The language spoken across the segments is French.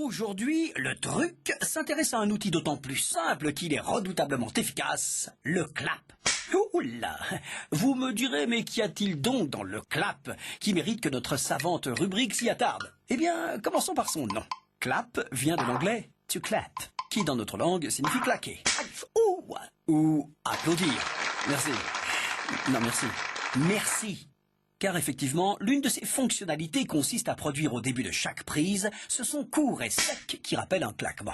Aujourd'hui, le truc s'intéresse à un outil d'autant plus simple qu'il est redoutablement efficace, le clap. Oula, vous me direz, mais qu'y a-t-il donc dans le clap qui mérite que notre savante rubrique s'y attarde? Eh bien, commençons par son nom. Clap vient de l'anglais to clap, qui dans notre langue signifie claquer. Ou applaudir. Merci. Non, merci. Merci. Car effectivement, l'une de ses fonctionnalités consiste à produire au début de chaque prise ce son court et sec qui rappelle un claquement.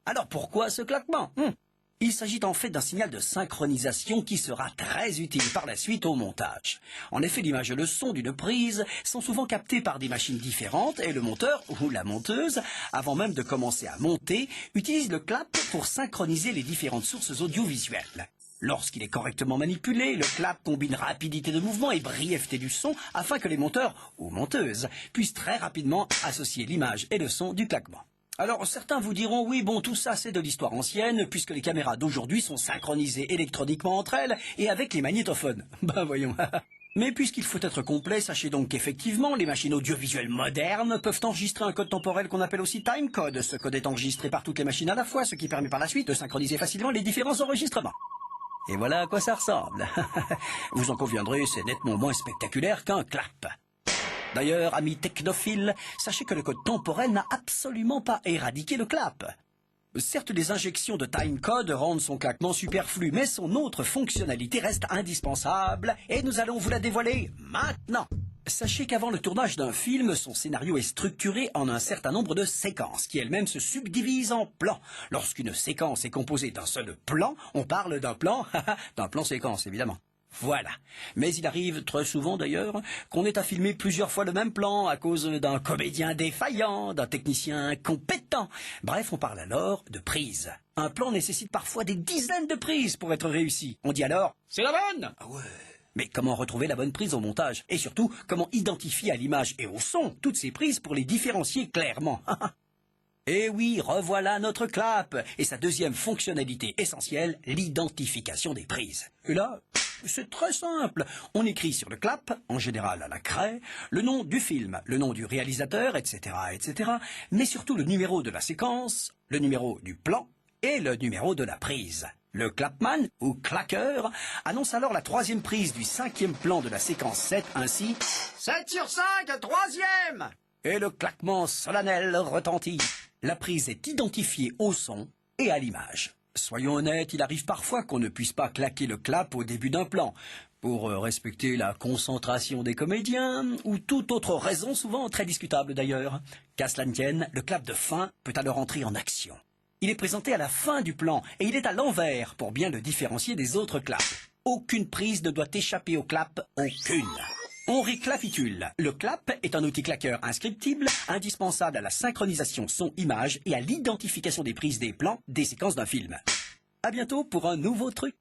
Alors pourquoi ce claquement? Il s'agit en fait d'un signal de synchronisation qui sera très utile par la suite au montage. En effet, l'image et le son d'une prise sont souvent captés par des machines différentes et le monteur ou la monteuse, avant même de commencer à monter, utilise le clap pour synchroniser les différentes sources audiovisuelles. Lorsqu'il est correctement manipulé, le clap combine rapidité de mouvement et brièveté du son afin que les monteurs ou monteuses puissent très rapidement associer l'image et le son du claquement. Alors certains vous diront oui bon tout ça c'est de l'histoire ancienne puisque les caméras d'aujourd'hui sont synchronisées électroniquement entre elles et avec les magnétophones. Ben voyons. Mais puisqu'il faut être complet, sachez donc qu'effectivement les machines audiovisuelles modernes peuvent enregistrer un code temporel qu'on appelle aussi timecode. Ce code est enregistré par toutes les machines à la fois, ce qui permet par la suite de synchroniser facilement les différents enregistrements. Et voilà à quoi ça ressemble. Vous en conviendrez, c'est nettement moins spectaculaire qu'un clap. D'ailleurs, amis technophiles, sachez que le code temporel n'a absolument pas éradiqué le clap. Certes, les injections de timecode rendent son claquement superflu, mais son autre fonctionnalité reste indispensable, et nous allons vous la dévoiler maintenant. Sachez qu'avant le tournage d'un film, son scénario est structuré en un certain nombre de séquences, qui elles-mêmes se subdivisent en plans. Lorsqu'une séquence est composée d'un seul plan, on parle d'un plan, d'un plan séquence évidemment. Voilà. Mais il arrive très souvent d'ailleurs qu'on ait à filmer plusieurs fois le même plan à cause d'un comédien défaillant, d'un technicien incompétent. Bref, on parle alors de prise. Un plan nécessite parfois des dizaines de prises pour être réussi. On dit alors « c'est la bonne !» Ah ouais. Mais comment retrouver la bonne prise au montage? Et surtout, comment identifier à l'image et au son toutes ces prises pour les différencier clairement? Et oui, revoilà notre clap et sa deuxième fonctionnalité essentielle, l'identification des prises. Et là, c'est très simple. On écrit sur le clap, en général à la craie, le nom du film, le nom du réalisateur, etc., etc., mais surtout le numéro de la séquence, le numéro du plan et le numéro de la prise. Le clapman, ou claqueur, annonce alors la troisième prise du cinquième plan de la séquence 7, ainsi « 7 sur 5, troisième !» Et le claquement solennel retentit. La prise est identifiée au son et à l'image. Soyons honnêtes, il arrive parfois qu'on ne puisse pas claquer le clap au début d'un plan, pour respecter la concentration des comédiens, ou toute autre raison souvent très discutable d'ailleurs. Qu'à cela ne tienne, le clap de fin peut alors entrer en action. Il est présenté à la fin du plan et il est à l'envers pour bien le différencier des autres claps. Aucune prise ne doit échapper au clap, aucune. On récapitule. Le clap est un outil claqueur inscriptible, indispensable à la synchronisation son-image et à l'identification des prises des plans des séquences d'un film. À bientôt pour un nouveau truc.